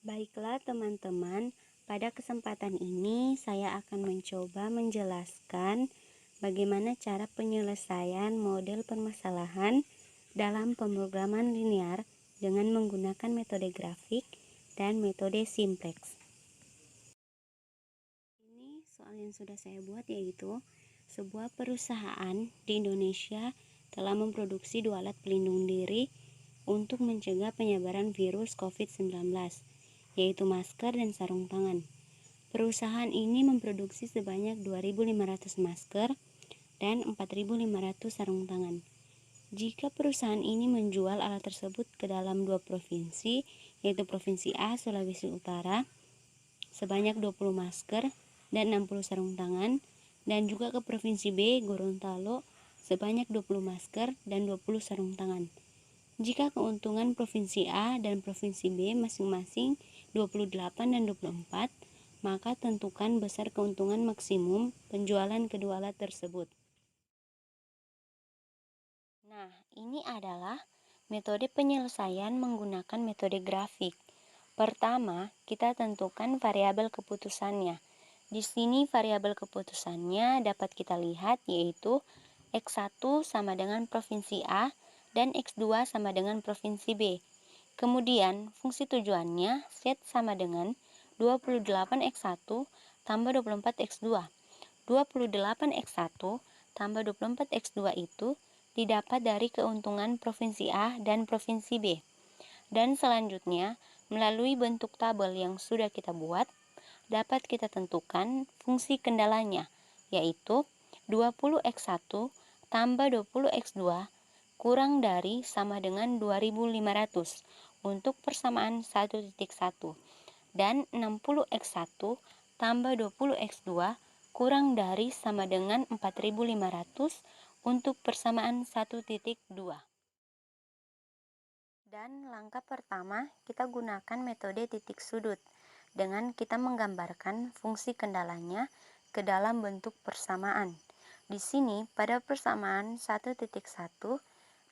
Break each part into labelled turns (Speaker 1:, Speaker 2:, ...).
Speaker 1: Baiklah teman-teman, pada kesempatan ini saya akan mencoba menjelaskan bagaimana cara penyelesaian model permasalahan dalam pemrograman linear dengan menggunakan metode grafik dan metode simplex. Ini soal yang sudah saya buat, yaitu sebuah perusahaan di Indonesia telah memproduksi 2 alat pelindung diri untuk mencegah penyebaran virus COVID-19, yaitu masker dan sarung tangan. Perusahaan ini memproduksi sebanyak 2.500 masker dan 4.500 sarung tangan. Jika perusahaan ini menjual alat tersebut ke dalam 2 provinsi, yaitu Provinsi A, Sulawesi Utara, sebanyak 20 masker dan 60 sarung tangan, dan juga ke Provinsi B, Gorontalo, sebanyak 20 masker dan 20 sarung tangan. Jika keuntungan Provinsi A dan Provinsi B masing-masing 28 dan 24, maka tentukan besar keuntungan maksimum penjualan kedua alat tersebut. Nah, ini adalah metode penyelesaian menggunakan metode grafik. Pertama, kita tentukan variabel keputusannya. Di sini variabel keputusannya dapat kita lihat, yaitu X1 sama dengan Provinsi A dan X2 sama dengan Provinsi B. Kemudian, fungsi tujuannya Z sama dengan 28X1 tambah 24X2. 28X1 tambah 24X2 itu didapat dari keuntungan Provinsi A dan Provinsi B. Dan selanjutnya, melalui bentuk tabel yang sudah kita buat, dapat kita tentukan fungsi kendalanya, yaitu 20X1 tambah 20X2 kurang dari sama dengan 2.500 untuk persamaan 1.1, dan 60X1 tambah 20X2 kurang dari sama dengan 4.500 untuk persamaan 1.2. Dan langkah pertama, kita gunakan metode titik sudut dengan kita menggambarkan fungsi kendalanya ke dalam bentuk persamaan. Di sini pada persamaan 1.1,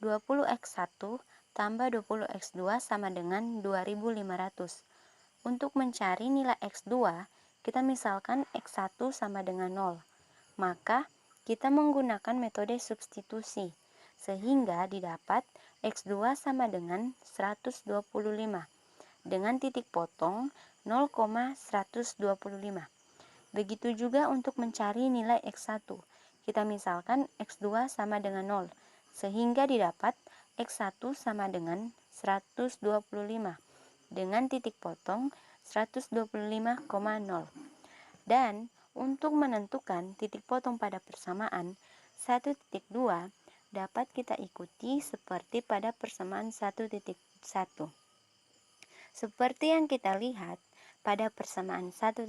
Speaker 1: 20X1 tambah 20X2 sama dengan 2.500. Untuk mencari nilai X2, kita misalkan X1 sama dengan 0. Maka kita menggunakan metode substitusi, sehingga didapat X2 sama dengan 125 dengan titik potong 0,125. Begitu juga untuk mencari nilai X1. Kita misalkan X2 sama dengan 0, sehingga didapat X1 sama dengan 125 dengan titik potong 125,0. Dan untuk menentukan titik potong pada persamaan 1.2 dapat kita ikuti seperti pada persamaan 1.1. Seperti yang kita lihat pada persamaan 1.2,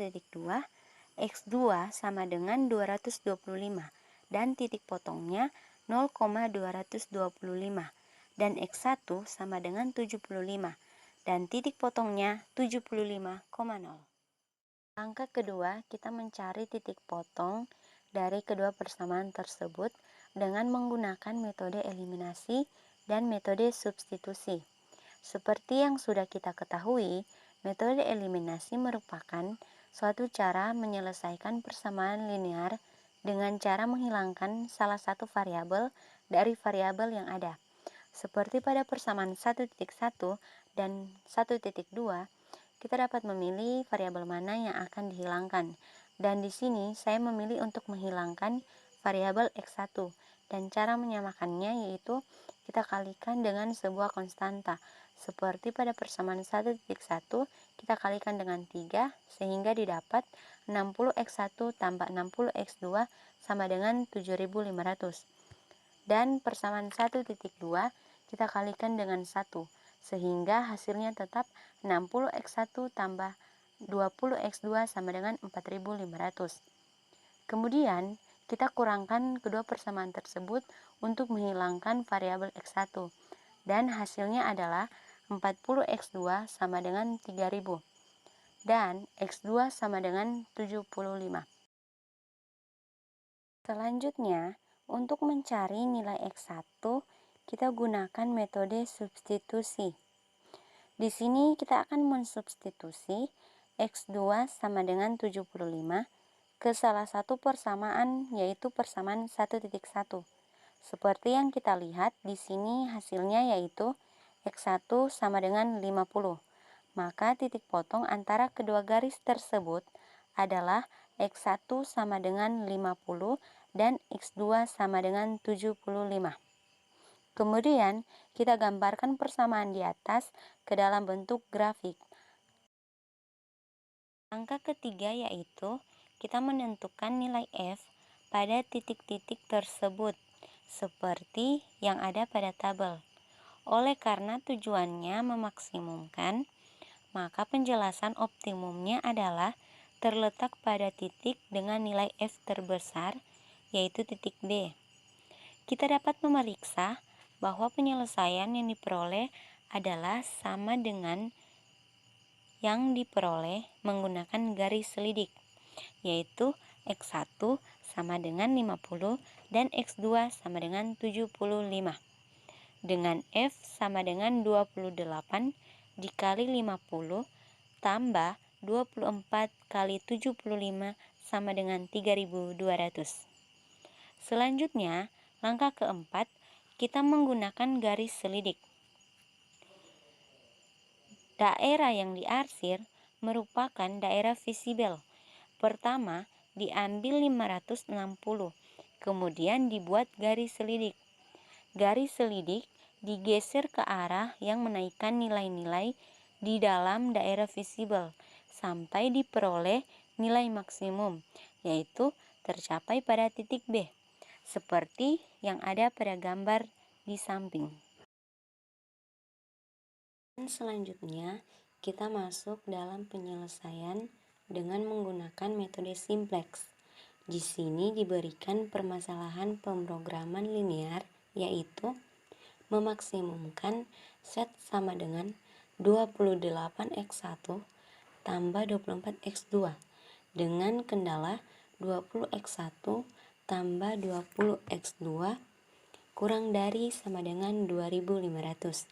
Speaker 1: X2 sama dengan 225 dan titik potongnya 0,225, dan X1 sama dengan 75 dan titik potongnya 75,0. Langkah kedua, kita mencari titik potong dari kedua persamaan tersebut dengan menggunakan metode eliminasi dan metode substitusi. Seperti yang sudah kita ketahui, metode eliminasi merupakan suatu cara menyelesaikan persamaan linear dengan cara menghilangkan salah satu variabel dari variabel yang ada. Seperti pada persamaan 1.1 dan 1.2, kita dapat memilih variabel mana yang akan dihilangkan. Dan di sini saya memilih untuk menghilangkan variabel X1, dan cara menyamakannya yaitu kita kalikan dengan sebuah konstanta. Seperti pada persamaan 1.1, kita kalikan dengan 3 sehingga didapat 60X1 tambah 60X2 sama dengan 7.500. Dan persamaan 1.2 kita kalikan dengan 1 sehingga hasilnya tetap 60X1 tambah 20X2 sama dengan 4.500. Kemudian kita kurangkan kedua persamaan tersebut untuk menghilangkan variabel X1, dan hasilnya adalah 40X2 sama dengan 3000 dan X2 sama dengan 75. Selanjutnya, untuk mencari nilai X1, kita gunakan metode substitusi. Di sini kita akan mensubstitusi X2 sama dengan 75 ke salah satu persamaan, yaitu persamaan 1.1. Seperti yang kita lihat di sini hasilnya yaitu X1 sama dengan 50. Maka titik potong antara kedua garis tersebut adalah X1 sama dengan 50 dan X2 sama dengan 75. Kemudian, kita gambarkan persamaan di atas ke dalam bentuk grafik. Langkah ketiga yaitu kita menentukan nilai F pada titik-titik tersebut, seperti yang ada pada tabel. Oleh karena tujuannya memaksimumkan, maka penjelasan optimumnya adalah terletak pada titik dengan nilai F terbesar, yaitu titik D. Kita dapat memeriksa bahwa penyelesaian yang diperoleh adalah sama dengan yang diperoleh menggunakan garis selidik, yaitu X1 sama dengan 50 dan X2 sama dengan 75. Dengan F sama dengan 28 dikali 50 tambah 24 kali 75 sama dengan 3200. Selanjutnya, langkah keempat, kita menggunakan garis selidik. Daerah yang diarsir merupakan daerah visible. Pertama, diambil 560, kemudian dibuat garis selidik. Garis selidik digeser ke arah yang menaikkan nilai-nilai di dalam daerah visible sampai diperoleh nilai maksimum, yaitu tercapai pada titik B, seperti yang ada pada gambar di samping. Dan selanjutnya, kita masuk dalam penyelesaian dengan menggunakan metode simplex. Di sini diberikan permasalahan pemrograman linear, yaitu memaksimumkan set sama dengan 28x1 tambah 24x2 dengan kendala 20x1 tambah 20x2 kurang dari sama dengan 2500.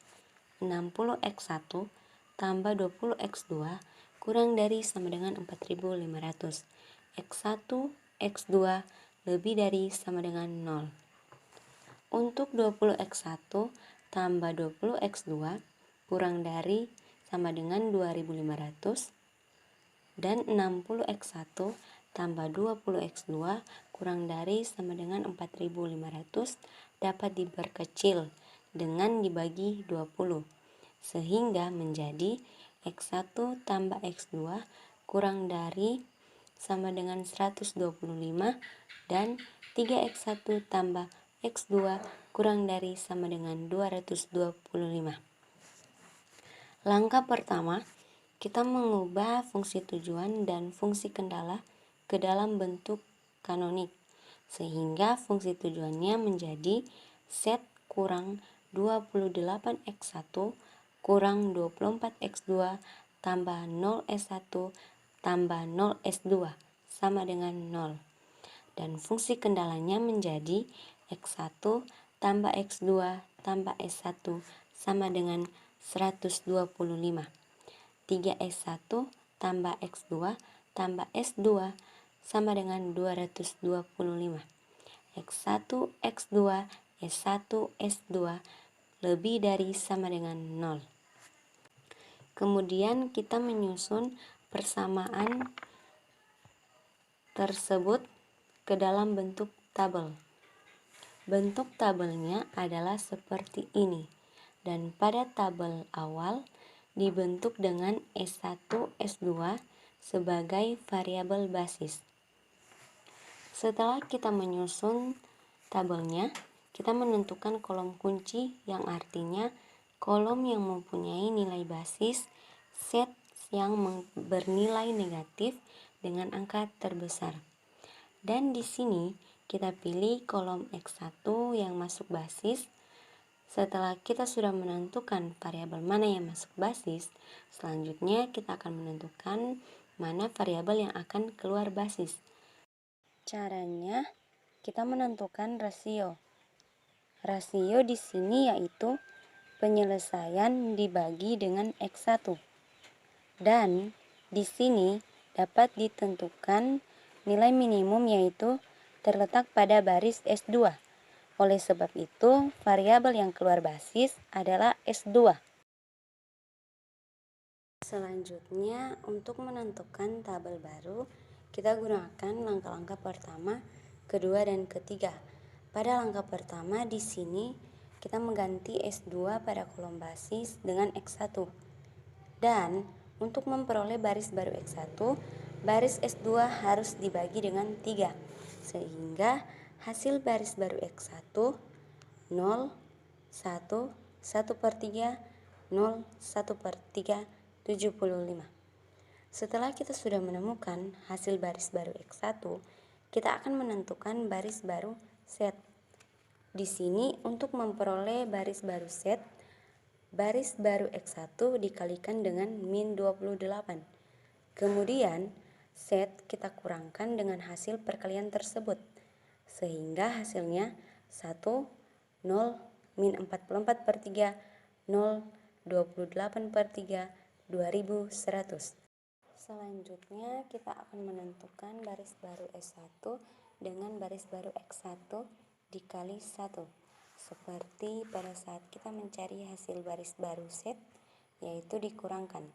Speaker 1: 60x1 tambah 20x2 kurang dari sama dengan 4500. X1, X2 lebih dari sama dengan 0. Untuk 20x1 tambah 20x2 kurang dari sama dengan 2500 dan 60x1 tambah 20x2 kurang dari sama dengan 4500 dapat diperkecil dengan dibagi 20 sehingga menjadi X1 tambah X2 kurang dari sama dengan 125 dan 3x1 tambah X2 kurang dari sama dengan 225. Langkah pertama, kita mengubah fungsi tujuan dan fungsi kendala ke dalam bentuk kanonik, sehingga fungsi tujuannya menjadi set kurang 28x1 kurang 24x2 tambah 0s1 tambah 0s2 sama dengan 0. Dan fungsi kendalanya menjadi X1 tambah X2 tambah S1 sama dengan 125. 3S1 tambah X2 tambah S2 sama dengan 225. X1, X2, S1, S2 lebih dari sama dengan 0. Kemudian kita menyusun persamaan tersebut ke dalam bentuk tabel. Bentuk tabelnya adalah seperti ini, dan pada tabel awal dibentuk dengan S1, S2 sebagai variabel basis. Setelah kita menyusun tabelnya, kita menentukan kolom kunci yang artinya kolom yang mempunyai nilai basis, set yang bernilai negatif dengan angka terbesar. Dan di sini kita pilih kolom X1 yang masuk basis. Setelah kita sudah menentukan variabel mana yang masuk basis, selanjutnya kita akan menentukan mana variabel yang akan keluar basis. Caranya, kita menentukan rasio. Rasio di sini yaitu penyelesaian dibagi dengan X1. Dan di sini dapat ditentukan nilai minimum yaitu terletak pada baris S2. Oleh sebab itu, variabel yang keluar basis adalah S2. Selanjutnya, untuk menentukan tabel baru, kita gunakan langkah-langkah pertama, kedua, dan ketiga. Pada langkah pertama di sini kita mengganti S2 pada kolom basis dengan X1. Dan untuk memperoleh baris baru X1, baris S2 harus dibagi dengan 3. Sehingga hasil baris baru X1 0, 1, 1/3, 0, 1/3, 75. Setelah kita sudah menemukan hasil baris baru X1, kita akan menentukan baris baru set. Di sini untuk memperoleh baris baru set, baris baru X1 dikalikan dengan min 28. Kemudian set kita kurangkan dengan hasil perkalian tersebut. Sehingga hasilnya 1, 0, min 44/3, 0, 28/3, 2100. Selanjutnya kita akan menentukan baris baru S1 dengan baris baru X1 dikali 1. Seperti pada saat kita mencari hasil baris baru set, yaitu dikurangkan.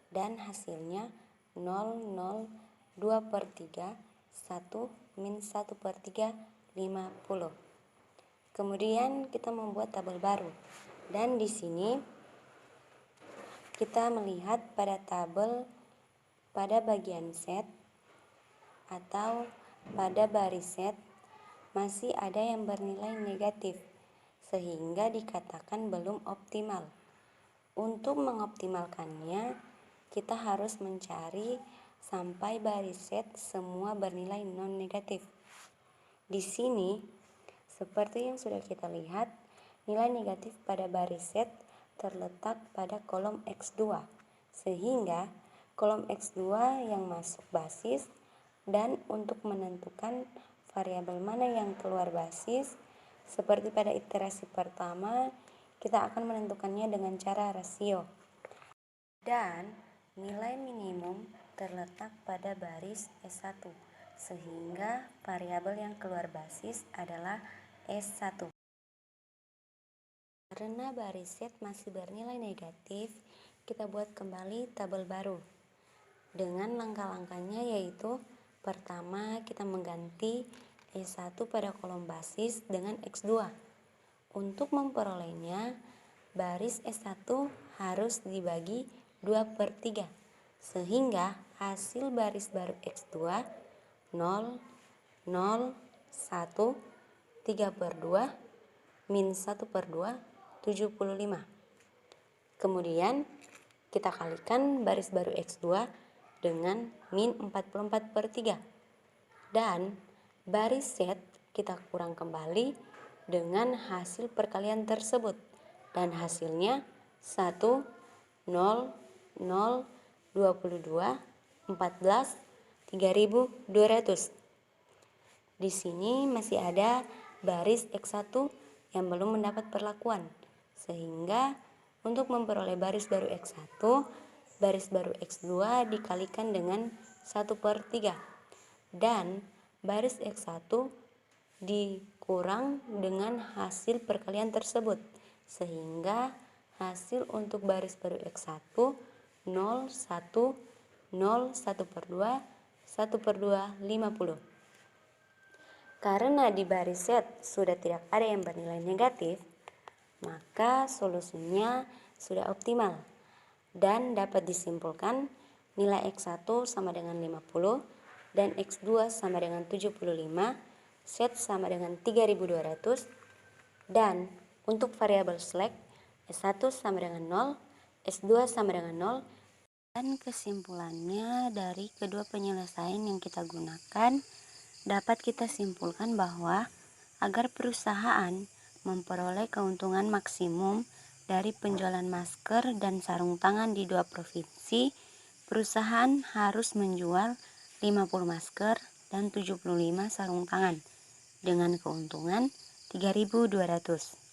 Speaker 1: Dan hasilnya 0, 0, 2/3, 1, min 1/3, 50. Kemudian kita membuat tabel baru. Dan di sini kita melihat pada tabel pada bagian set atau pada baris set masih ada yang bernilai negatif, sehingga dikatakan belum optimal. Untuk mengoptimalkannya, kita harus mencari sampai baris set semua bernilai non negatif. Di sini, seperti yang sudah kita lihat, nilai negatif pada baris set terletak pada kolom X2, sehingga kolom X2 yang masuk basis. Dan untuk menentukan variabel mana yang keluar basis, seperti pada iterasi pertama, kita akan menentukannya dengan cara rasio. Dan nilai minimum terletak pada baris S1, sehingga variabel yang keluar basis adalah S1. Karena baris set masih bernilai negatif, kita buat kembali tabel baru. Dengan langkah-langkahnya yaitu, pertama kita mengganti S1 pada kolom basis dengan X2. Untuk memperolehnya, baris S1 harus dibagi 2/3. Sehingga hasil baris baru X2 0, 0, 1, 3/2, min 1/2, 75. Kemudian kita kalikan baris baru X2 dengan min 44/3. Dan baris set kita kurang kembali dengan hasil perkalian tersebut. Dan hasilnya 1, 0, 0, 22, 14, 3200. Di sini masih ada baris X1 yang belum mendapat perlakuan. Sehingga untuk memperoleh baris baru X1, baris baru X2 dikalikan dengan 1/3. Dan baris X1 dikurang dengan hasil perkalian tersebut. Sehingga hasil untuk baris baru X1 0, 1, 0, 1/2, 1/2, 50. Karena di baris set sudah tidak ada yang bernilai negatif, maka solusinya sudah optimal dan dapat disimpulkan nilai X1 sama dengan 50 dan X2 sama dengan 75, set sama dengan 3200, dan untuk variabel slack S1 sama dengan 0, S2 sama dengan 0. Dan kesimpulannya dari kedua penyelesaian yang kita gunakan, dapat kita simpulkan bahwa agar perusahaan memperoleh keuntungan maksimum dari penjualan masker dan sarung tangan di 2 provinsi, perusahaan harus menjual 50 masker dan 75 sarung tangan dengan keuntungan 3.200.